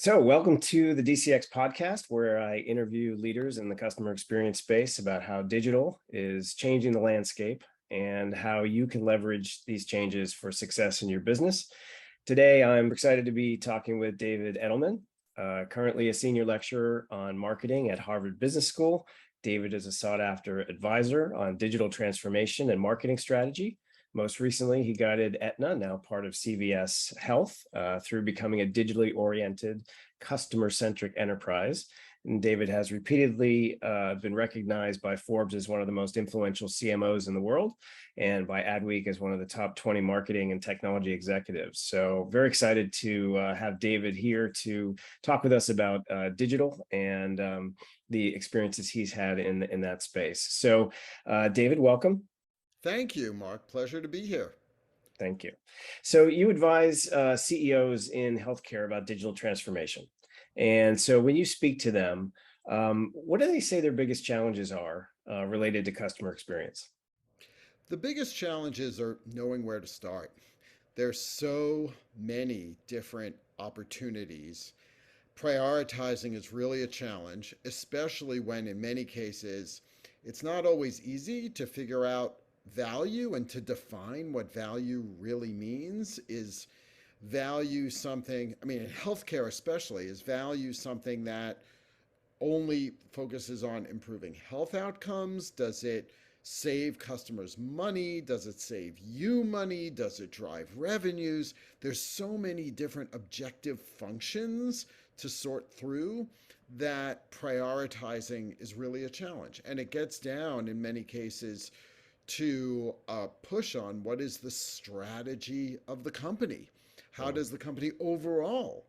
So, welcome to the DCX podcast, where I interview leaders in the customer experience space about how digital is changing the landscape and how you can leverage these changes for success in your business. Today, I'm excited to be talking with David Edelman, currently a senior lecturer on marketing at Harvard Business School. David is a sought-after advisor on digital transformation and marketing strategy. Most recently, he guided Aetna, now part of CVS Health, through becoming a digitally oriented, customer-centric enterprise. And David has repeatedly been recognized by Forbes as one of the most influential CMOs in the world, and by Adweek as one of the top 20 marketing and technology executives. So very excited to have David here to talk with us about digital and the experiences he's had in that space. So David, welcome. Thank you, Mark. Pleasure to be here. Thank you. So you advise CEOs in healthcare about digital transformation. And so when you speak to them, what do they say their biggest challenges are related to customer experience? The biggest challenges are knowing where to start. There's so many different opportunities. Prioritizing is really a challenge, especially when in many cases it's not always easy to figure out value and to define what value really means. Is value something, I mean, in healthcare especially, is value something that only focuses on improving health outcomes? Does it save customers money? Does it save you money? Does it drive revenues? There's so many different objective functions to sort through that prioritizing is really a challenge. And it gets down in many cases to push on what is the strategy of the company. How does the company overall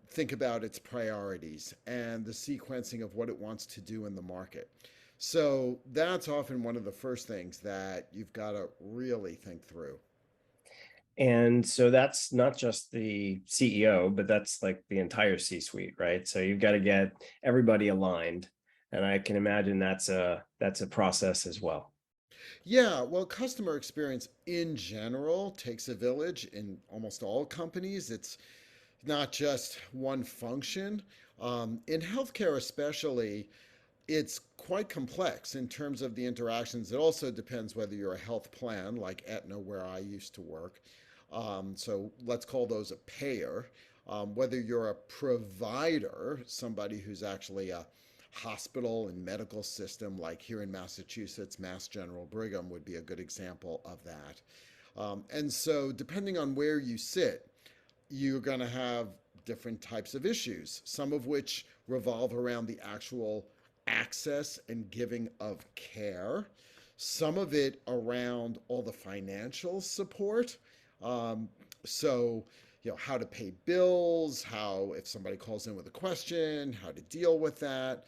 think about its priorities and the sequencing of what it wants to do in the market? So that's often one of the first things that you've got to really think through. And so that's not just the CEO, but that's like the entire C-suite, right? So you've got to get everybody aligned. And I can imagine that's a process as well. Yeah, well, customer experience in general takes a village in almost all companies. It's not just one function. In healthcare, especially, it's quite complex in terms of the interactions. It also depends whether you're a health plan like Aetna, where I used to work. So let's call those a payer. Whether you're a provider, somebody who's actually a hospital and medical system, like here in Massachusetts, Mass General Brigham would be a good example of that. And so, depending on where you sit, you're going to have different types of issues, some of which revolve around the actual access and giving of care, some of it around all the financial support. Um, so, how to pay bills, how, if somebody calls in with a question, how to deal with that.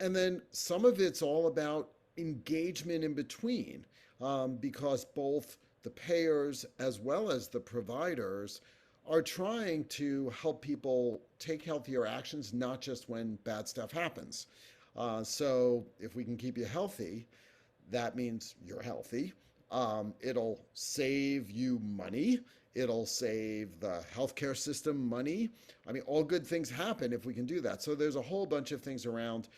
And then some of it's all about engagement in between, because both the payers as well as the providers are trying to help people take healthier actions, not just when bad stuff happens. So if we can keep you healthy, that means you're healthy. It'll save you money. It'll save the healthcare system money. I mean, all good things happen if we can do that. So there's a whole bunch of things around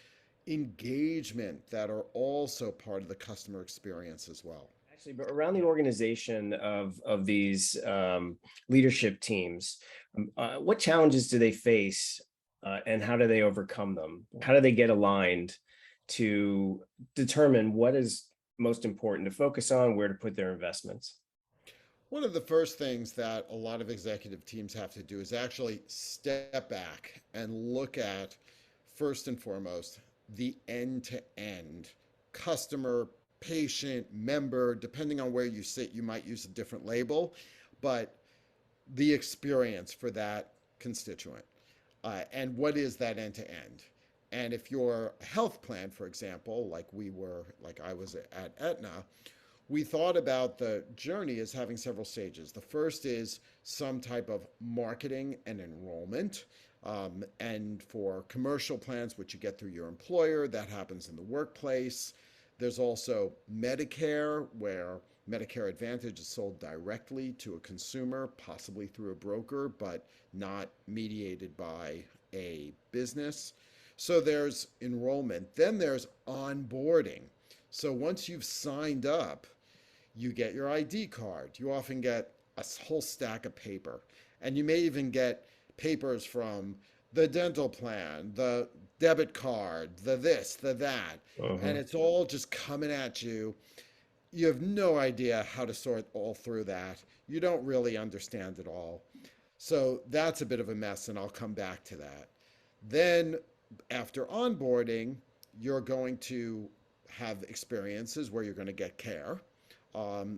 engagement that are also part of the customer experience as well. Actually, but around the organization of these leadership teams, what challenges do they face, and how do they overcome them? How do they get aligned to determine what is most important to focus on, where to put their investments? One of the first things that a lot of executive teams have to do is actually step back and look at, first and foremost, the end to end customer, patient, member, depending on where you sit, you might use a different label, but the experience for that constituent. And what is that end to end? And if you're a health plan, for example, like I was at Aetna, we thought about the journey as having several stages. The first is some type of marketing and enrollment. And for commercial plans, which you get through your employer, that happens in the workplace. There's also Medicare, where Medicare Advantage is sold directly to a consumer, possibly through a broker, but not mediated by a business. So there's enrollment. Then there's onboarding. So once you've signed up, you get your ID card. You often get a whole stack of paper. And you may even get papers from the dental plan, the debit card, the this, the that. And Uh-huh. it's all just coming at you. You have no idea how to sort all through that. You don't really understand it all. So that's a bit of a mess, and I'll come back to that. Then, after onboarding, you're going to have experiences where you're going to get care,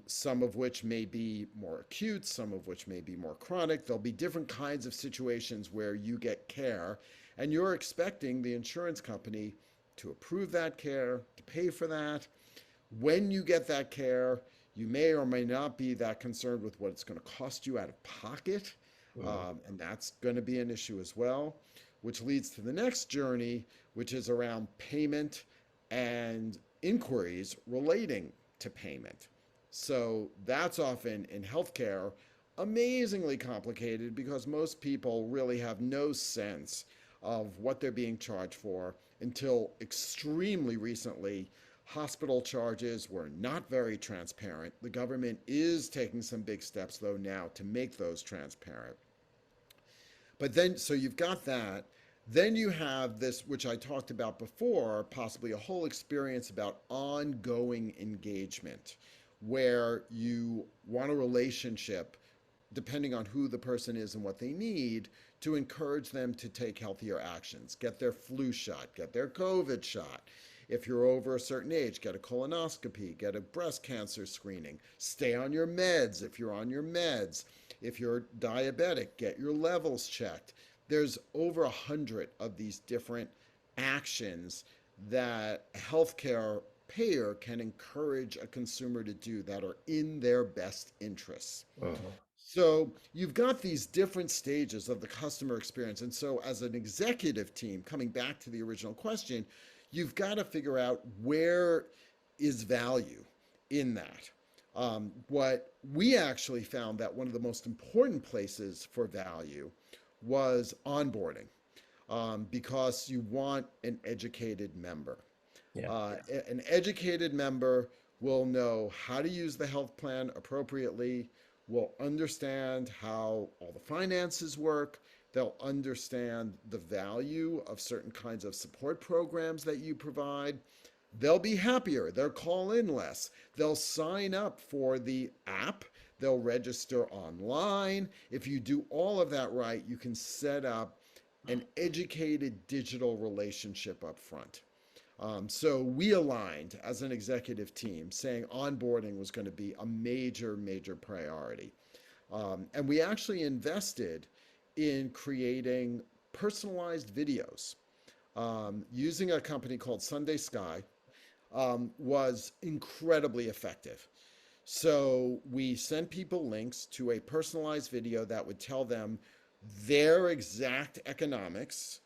some of which may be more acute, some of which may be more chronic. There'll be different kinds of situations where you get care, and you're expecting the insurance company to approve that care, to pay for that. When you get that care, you may or may not be that concerned with what it's going to cost you out of pocket. Uh-huh. And that's going to be an issue as well, which leads to the next journey, which is around payment and inquiries relating to payment. So that's often in healthcare amazingly complicated because most people really have no sense of what they're being charged for until extremely recently. Hospital charges were not very transparent. The government is taking some big steps, though, now to make those transparent. But then, so you've got that. Then you have this, which I talked about before, possibly a whole experience about ongoing engagement, where you want a relationship, depending on who the person is and what they need, to encourage them to take healthier actions, get their flu shot, get their COVID shot. If you're over a certain age, get a colonoscopy, get a breast cancer screening, stay on your meds if you're on your meds. If you're diabetic, get your levels checked. There's over 100 of these different actions that a healthcare payer can encourage a consumer to do that are in their best interests. Uh-huh. So you've got these different stages of the customer experience. And so, as an executive team, coming back to the original question, you've got to figure out where is value in that. What we actually found that one of the most important places for value was onboarding, because you want an educated member. Yeah. An educated member will know how to use the health plan appropriately, will understand how all the finances work, they'll understand the value of certain kinds of support programs that you provide. They'll be happier, they'll call in less, they'll sign up for the app, they'll register online. If you do all of that right, you can set up an educated digital relationship up front. So we aligned as an executive team saying onboarding was going to be a major, major priority. And we actually invested in creating personalized videos, using a company called Sunday Sky. Was incredibly effective. So we sent people links to a personalized video that would tell them their exact economics,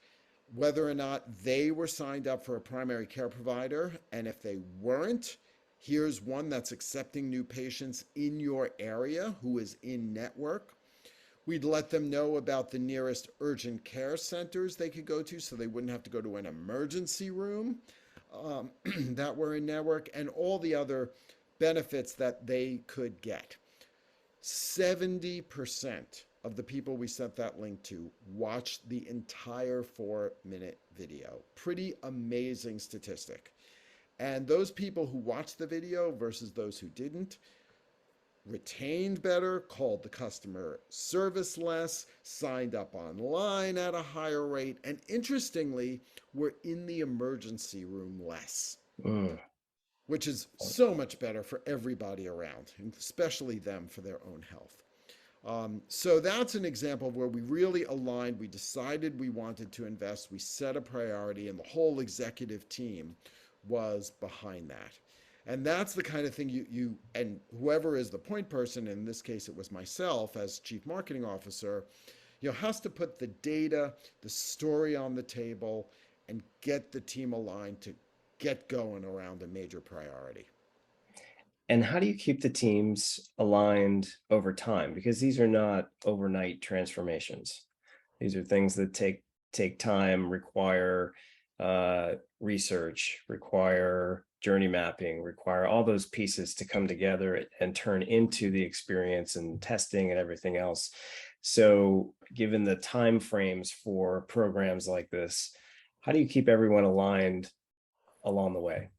whether or not they were signed up for a primary care provider, and if they weren't, here's one that's accepting new patients in your area who is in network. We'd let them know about the nearest urgent care centers they could go to so they wouldn't have to go to an emergency room, that were in network, and all the other benefits that they could get. 70% of the people we sent that link to watched the entire 4-minute video. Pretty amazing statistic. And those people who watched the video versus those who didn't retained better, called the customer service less, signed up online at a higher rate, and interestingly, were in the emergency room less, Mm. which is so much better for everybody around, and especially them for their own health. So that's an example of where we really aligned. We decided we wanted to invest. We set a priority, and the whole executive team was behind that. And that's the kind of thing you and whoever is the point person, in this case it was myself as chief marketing officer, has to put the data, the story on the table, and get the team aligned to get going around a major priority. And how do you keep the teams aligned over time? Because these are not overnight transformations. These are things that take time, require research, require journey mapping, require all those pieces to come together and turn into the experience and testing and everything else. So, given the time frames for programs like this, how do you keep everyone aligned along the way?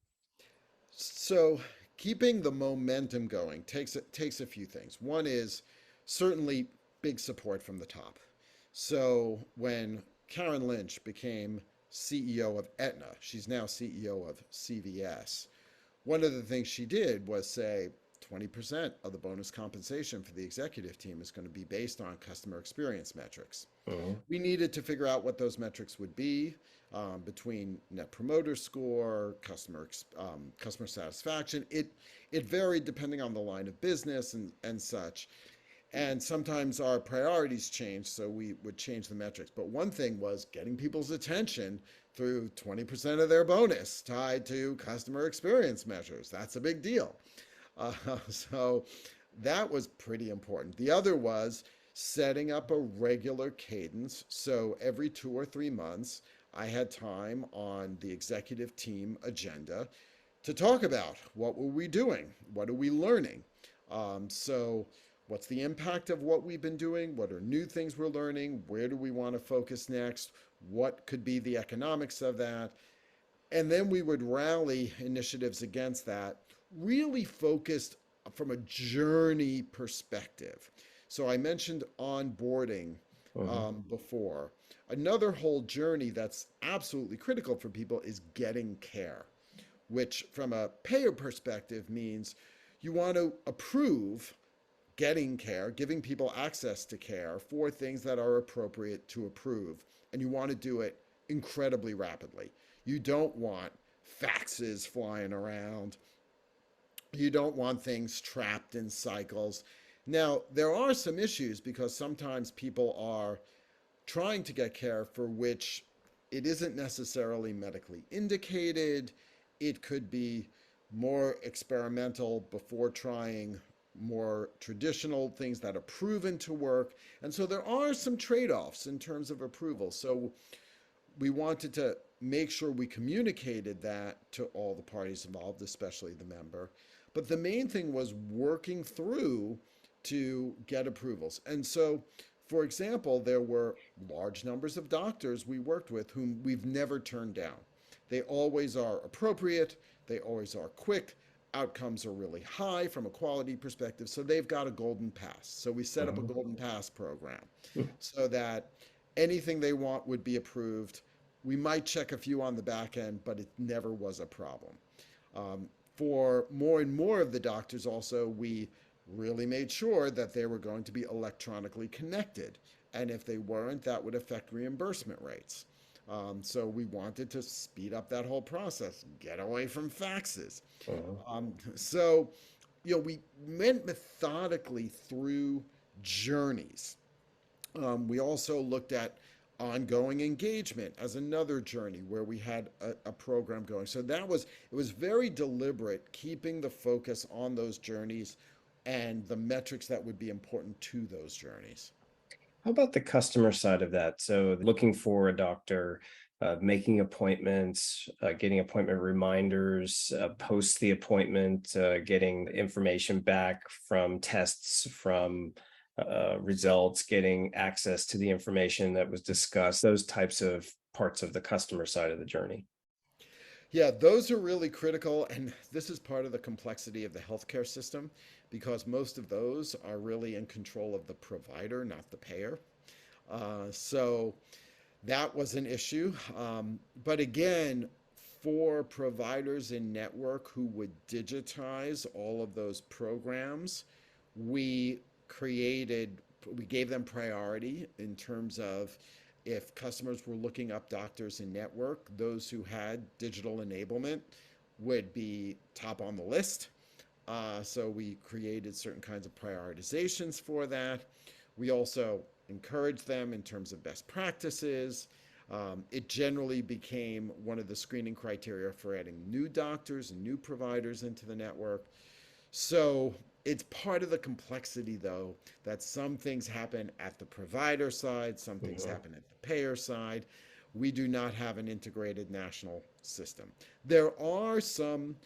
So keeping the momentum going takes a few things. One is certainly big support from the top. So when Karen Lynch became CEO of Aetna, she's now CEO of CVS. One of the things she did was say 20% of the bonus compensation for the executive team is going to be based on customer experience metrics. Mhm. We needed to figure out what those metrics would be between net promoter score, customer satisfaction. It varied depending on the line of business and such. And sometimes our priorities changed, so we would change the metrics. But one thing was getting people's attention through 20% of their bonus tied to customer experience measures. That's a big deal. Uh, so that was pretty important. The other was setting up a regular cadence. So every 2 or 3 months, I had time on the executive team agenda to talk about what were we doing, what are we learning. So what's the impact of what we've been doing? What are new things we're learning? Where do we want to focus next? What could be the economics of that? And then we would rally initiatives against that, really focused from a journey perspective. So I mentioned onboarding Mhm. before. Another whole journey that's absolutely critical for people is getting care, which from a payer perspective means you want to approve getting care, giving people access to care for things that are appropriate to approve. And you want to do it incredibly rapidly. You don't want faxes flying around. You don't want things trapped in cycles. Now, there are some issues because sometimes people are trying to get care for which it isn't necessarily medically indicated. It could be more experimental before trying more traditional things that are proven to work. And so there are some trade offs in terms of approval. So we wanted to make sure we communicated that to all the parties involved, especially the member. But the main thing was working through to get approvals. And so, for example, there were large numbers of doctors we worked with whom we've never turned down. They always are appropriate, they always are quick, outcomes are really high from a quality perspective, so they've got a golden pass. So we set up a Mhm. golden pass program so that anything they want would be approved. We might check a few on the back end, but it never was a problem. Um, for more and more of the doctors, also, we really made sure that they were going to be electronically connected. And if they weren't, that would affect reimbursement rates. So we wanted to speed up that whole process, get away from faxes. Mhm. So, we went methodically through journeys. We also looked at ongoing engagement as another journey where we had a program going. So it was very deliberate, keeping the focus on those journeys and the metrics that would be important to those journeys. How about the customer side of that? So, looking for a doctor, making appointments, getting appointment reminders, post the appointment, getting information back from tests, from results, getting access to the information that was discussed, those types of parts of the customer side of the journey. Yeah, those are really critical. And this is part of the complexity of the healthcare system because most of those are really in control of the provider, not the payer. So that was an issue. But again, for providers in network who would digitize all of those programs, we created, we gave them priority in terms of if customers were looking up doctors in network, those who had digital enablement would be top on the list. So we created certain kinds of prioritizations for that. We also encouraged them in terms of best practices. It generally became one of the screening criteria for adding new doctors and new providers into the network. So it's part of the complexity, though, that some things happen at the provider side, some things Mhm. happen at the payer side. We do not have an integrated national system. There are some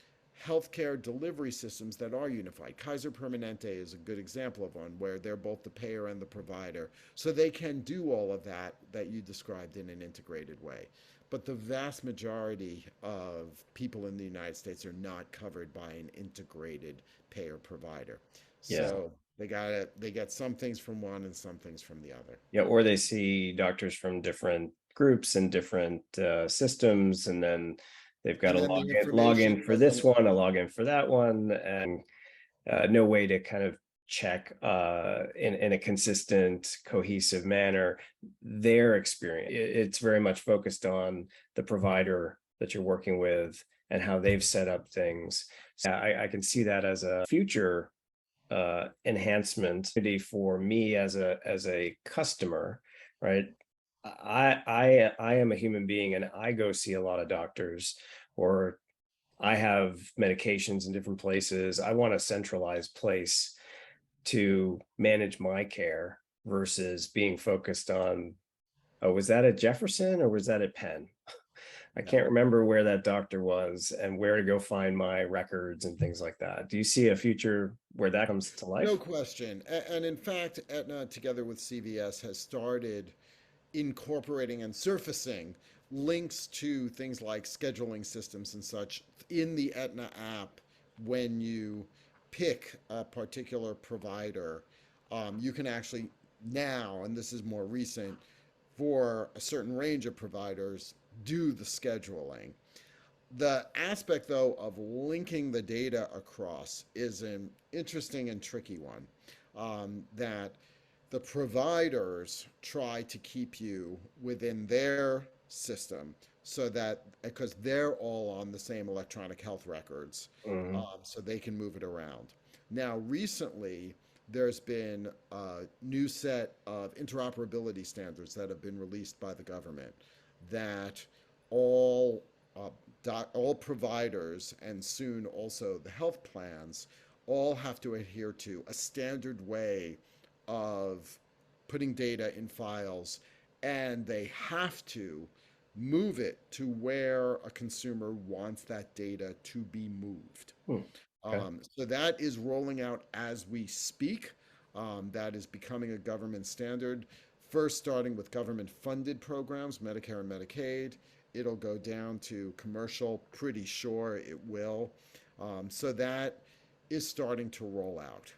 healthcare delivery systems that are unified. Kaiser Permanente is a good example of one where they're both the payer and the provider. So they can do all of that that you described in an integrated way. But the vast majority of people in the United States are not covered by an integrated payer provider. Yeah. So they get some things from one and some things from the other. Yeah, or they see doctors from different groups and different systems, and then they've got And a then the log information in for this doesn't. one, a log in for that one, and no way to kind of check in a consistent, cohesive manner their experience. It's very much focused on the provider that you're working with and how they've set up things. So I can see that as a future enhancement for me as a customer, right? I am a human being and I go see a lot of doctors, or I have medications in different places. I want a centralized place to manage my care versus being focused on, oh, was that at Jefferson or was that at Penn? I Yeah. can't remember where that doctor was and where to go find my records and things like that. Do you see a future where that comes to No life? question. And in fact, Aetna, together with CVS, has started incorporating and surfacing links to things like scheduling systems and such in the Aetna app when you pick a particular provider. You can actually now, and this is more recent, for a certain range of providers, do the scheduling. The aspect, though, of linking the data across is an interesting and tricky one. That the providers try to keep you within their system so that because they're all on the same electronic health records, Mhm. so they can move it around. Now, recently, there's been a new set of interoperability standards that have been released by the government that all all providers and soon also the health plans all have to adhere to a standard way of putting data in files, and they have to move it to where a consumer wants that data to be moved. Hmm. Okay. So that is rolling out as we speak. That is becoming a government standard. First, starting with government funded programs, Medicare and Medicaid. It'll go down to commercial, pretty sure it will. So that is starting to roll out,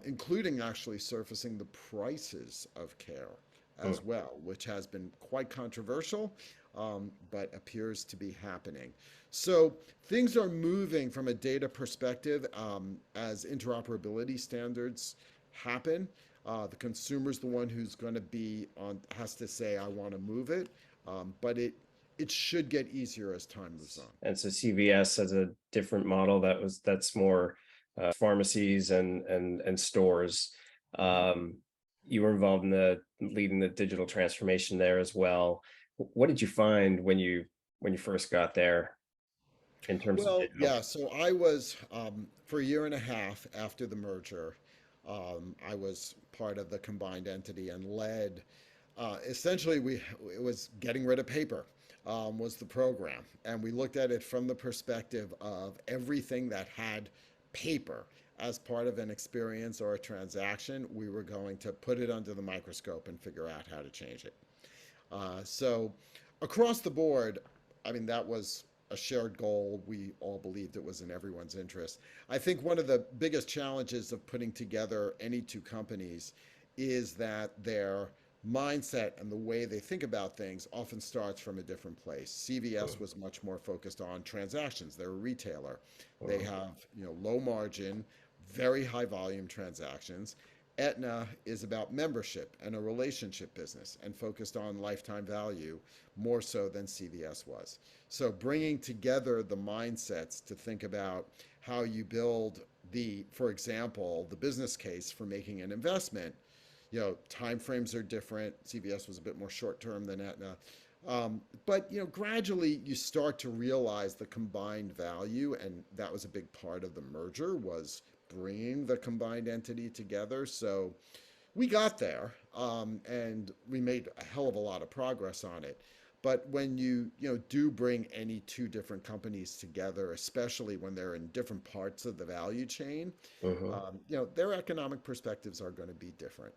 including actually surfacing the prices of care Hmm. as well, which has been quite controversial, but appears to be happening. So things are moving from a data perspective as interoperability standards happen. The consumer's the one who's going to be on, has to say, I want to move it, but it should get easier as time moves on. And so CVS has a different model that's more pharmacies and stores. Um, you were involved in the leading the digital transformation there as well. What did you find when you first got there in terms of Well, digital? yeah, so I was, for a year and a half after the merger, I was part of the combined entity and led, essentially, it was getting rid of paper, was the program. And we looked at it from the perspective of everything that had paper as part of an experience or a transaction, we were going to put it under the microscope and figure out how to change it. So across the board, I mean, that was a shared goal. We all believed it was in everyone's interest. I think one of the biggest challenges of putting together any two companies is that their mindset and the way they think about things often starts from a different place. CVS was much more focused on transactions. They're a retailer. They Mhm. have, low margin, very high volume transactions. Aetna is about membership and a relationship business and focused on lifetime value more so than CVS was. So bringing together the mindsets to think about how you build for example, the business case for making an investment. Time frames are different. CVS was a bit more short term than Aetna. But gradually you start to realize the combined value, and that was a big part of the merger was bringing the combined entity together. So we got there, and we made a hell of a lot of progress on it. But when you do bring any two different companies together, especially when they're in different parts of the value chain, Hmm. their economic perspectives are going to be different.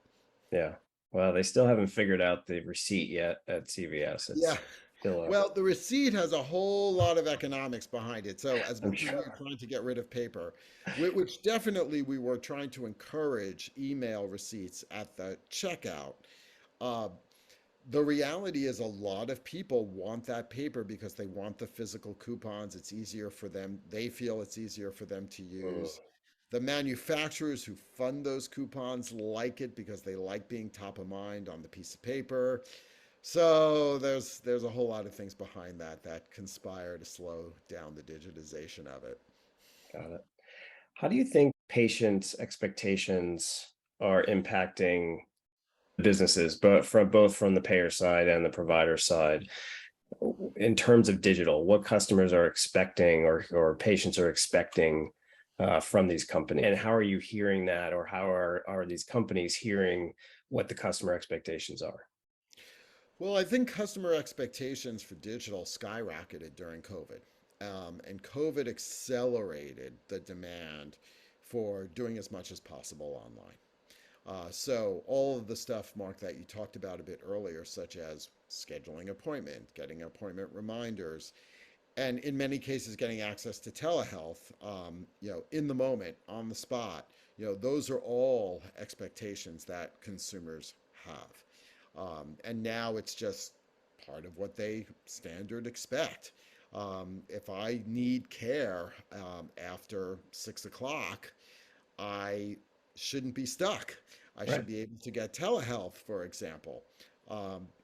Yeah. Well, they still haven't figured out the receipt yet at CVS. Yeah. It's still a, Well, the receipt has a whole lot of economics behind it. So, as I'm much as we sure. were trying to get rid of paper, which definitely we were trying to encourage email receipts at the checkout, uh, the reality is a lot of people want that paper because they want the physical coupons. It's easier for them. They feel it's easier for them to Mm, use. The manufacturers who fund those coupons like it because they like being top of mind on the piece of paper. So there's a whole lot of things behind that conspire to slow down the digitization of it. got it. How do you think patients' expectations are impacting businesses, but from both from the payer side and the provider side, in terms of digital? What customers are expecting, or patients are expecting from these companies, and how are you hearing that, or how are these companies hearing what the customer expectations are? Well, I think customer expectations for digital skyrocketed during COVID. And COVID accelerated the demand for doing as much as possible online. So all of the stuff, Mark, that you talked about a bit earlier, such as scheduling appointment, getting appointment reminders, and in many cases getting access to telehealth, in the moment, on the spot, those are all expectations that consumers have. And now it's just part of what they standard expect. If I need care after 6 o'clock, I shouldn't be stuck. I should Right. be able to get telehealth, for example.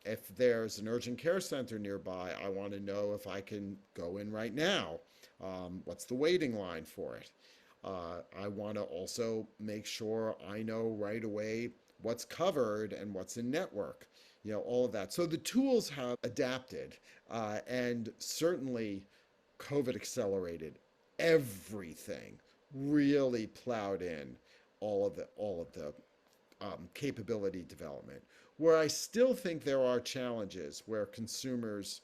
If there's an urgent care center nearby, I want to know if I can go in right now. What's the waiting line for it? I want to also make sure I know right away what's covered and what's in network, all of that. So the tools have adapted, and certainly COVID accelerated everything, really plowed in all of the capability development. Where I still think there are challenges where consumers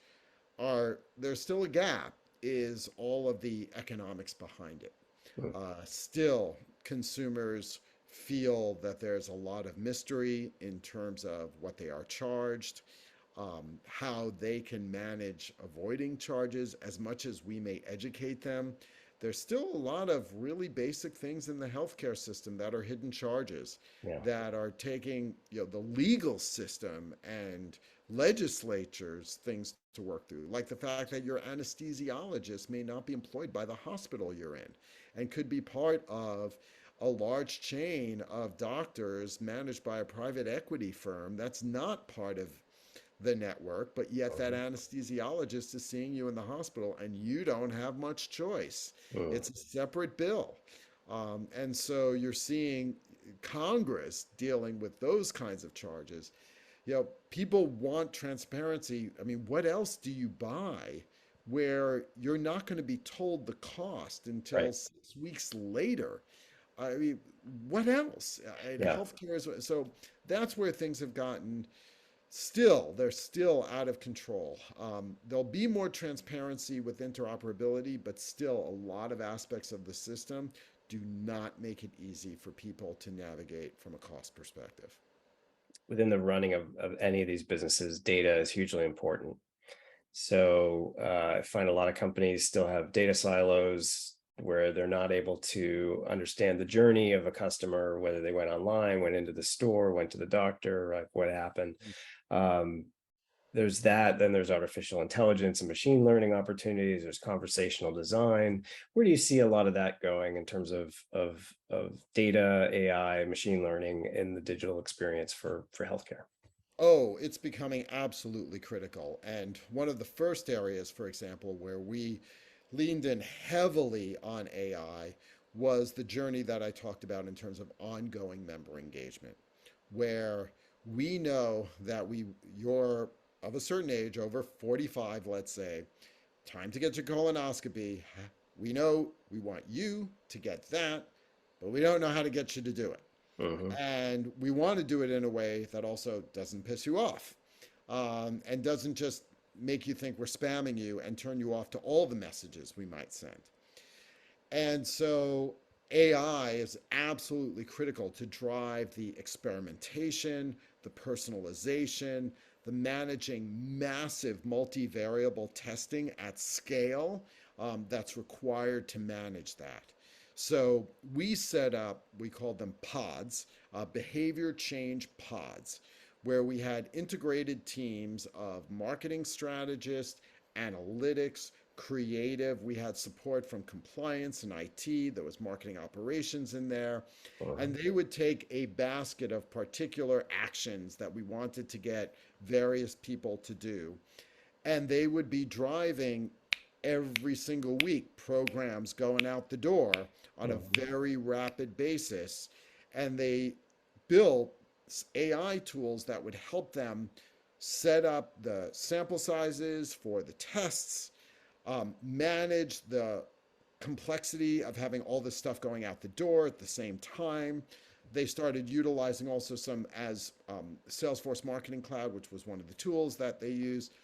there's still a gap is all of the economics behind it. Mm. Still, consumers feel that there's a lot of mystery in terms of what they are charged, how they can manage avoiding charges. As much as we may educate them, there's still a lot of really basic things in the healthcare system that are hidden charges Yeah. that are taking the legal system and legislatures things to work through, like the fact that your anesthesiologist may not be employed by the hospital you're in and could be part of a large chain of doctors managed by a private equity firm that's not part of the network, but yet that Mhm. anesthesiologist is seeing you in the hospital and you don't have much choice. Mm. It's a separate bill. And so you're seeing Congress dealing with those kinds of charges. People want transparency. I mean, what else do you buy where you're not going to be told the cost until Right. 6 weeks later? I mean, what else? And Yeah. healthcare is so that's where things have gotten they're still out of control. There'll be more transparency with interoperability, but still a lot of aspects of the system do not make it easy for people to navigate from a cost perspective. Within the running of any of these businesses, data is hugely important. So I find a lot of companies still have data silos where they're not able to understand the journey of a customer, whether they went online, went into the store, went to the doctor, like what happened. Um, there's that. Then there's artificial intelligence and machine learning opportunities. There's conversational design. Where do you see a lot of that going in terms of data, AI, machine learning in the digital experience for healthcare? Oh, it's becoming absolutely critical. And one of the first areas, for example, where we leaned in heavily on AI was the journey that I talked about in terms of ongoing member engagement, where we know that you're of a certain age, over 45, let's say, time to get your colonoscopy. We know we want you to get that but we don't know how to get you to do it. Hmm. And we want to do it in a way that also doesn't piss you off, and doesn't just make you think we're spamming you and turn you off to all the messages we might send. And so AI is absolutely critical to drive the experimentation, the personalization, the managing massive multivariable testing at scale, that's required to manage that. So we set up, we called them pods, behavior change pods, where we had integrated teams of marketing strategists, analytics, creative. We had support from compliance and IT. There was marketing operations in there. And they would take a basket of particular actions that we wanted to get various people to do. And they would be driving every single week programs going out the door on a very rapid basis. And they built AI tools that would help them set up the sample sizes for the tests, manage the complexity of having all this stuff going out the door at the same time. They started utilizing also some as Salesforce Marketing Cloud, which was one of the tools that they used.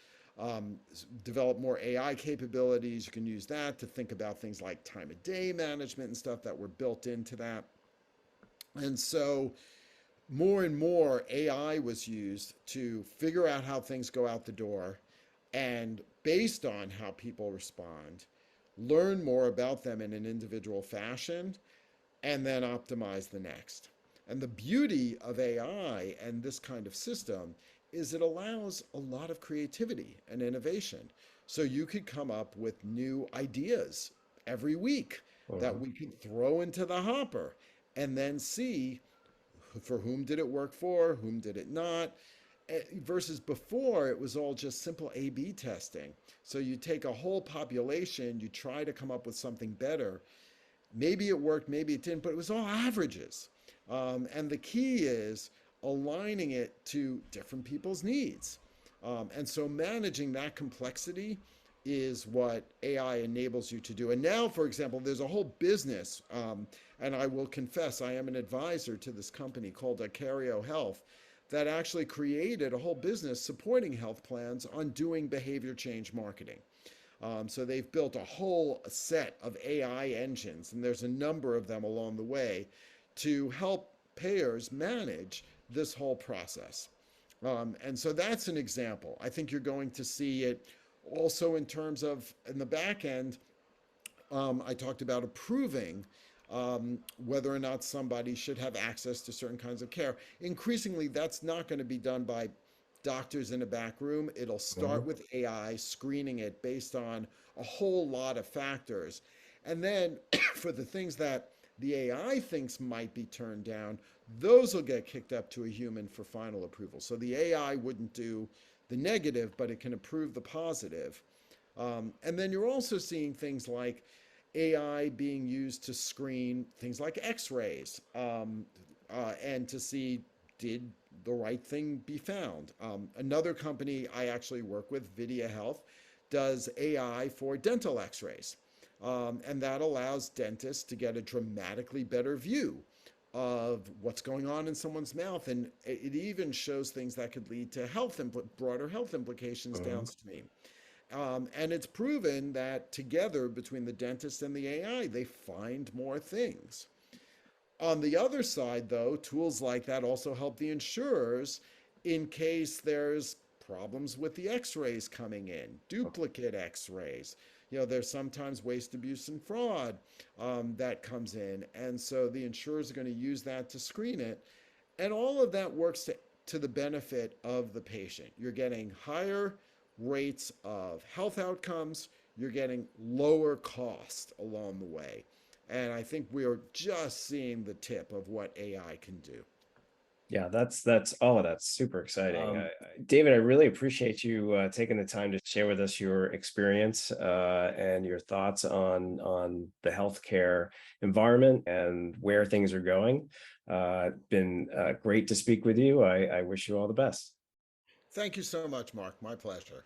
Develop more AI capabilities. You can use that to think about things like time of day management and stuff that were built into that. And so more and more AI was used to figure out how things go out the door, and based on how people respond, learn more about them in an individual fashion, and then optimize the next. And the beauty of AI and this kind of system is it allows a lot of creativity and innovation. So you could come up with new ideas every week that Hmm. we could throw into the hopper and then see for whom did it work for, whom did it not. Versus before, it was all just simple A/B testing. So you take a whole population, you try to come up with something better. Maybe it worked, maybe it didn't, but it was all averages. And the key is aligning it to different people's needs. And so managing that complexity is what AI enables you to do. And now, for example, there's a whole business, and I will confess, I am an advisor to this company called CVS Health that actually created a whole business supporting health plans on doing behavior change marketing. So they've built a whole set of AI engines, and there's a number of them along the way to help payers manage this whole process. And so that's an example. I think you're going to see it also in terms of in the back end. I talked about approving whether or not somebody should have access to certain kinds of care. Increasingly, that's not going to be done by doctors in a back room. It'll start Hmm. with AI screening it based on a whole lot of factors. And then for the things that the AI thinks might be turned down, those will get kicked up to a human for final approval. So the AI wouldn't do the negative, but it can approve the positive. And then you're also seeing things like AI being used to screen things like X-rays, and to see did the right thing be found. Another company I actually work with, Vidya Health, does AI for dental X-rays, and that allows dentists to get a dramatically better view of what's going on in someone's mouth, and it even shows things that could lead to broader health implications Hmm. downstream. And it's proven that together between the dentist and the AI, they find more things. On the other side, though, tools like that also help the insurers in case there's problems with the x-rays coming in, duplicate x-rays. There's sometimes waste, abuse, and fraud that comes in. And so the insurers are going to use that to screen it. And all of that works to the benefit of the patient. You're getting higher rates of health outcomes, you're getting lower cost along the way. And I think we are just seeing the tip of what AI can do. Yeah, that's all of that's super exciting. David, I really appreciate you taking the time to share with us your experience and your thoughts on the healthcare environment and where things are going. Been great to speak with you. I wish you all the best. Thank you so much, Mark. My pleasure.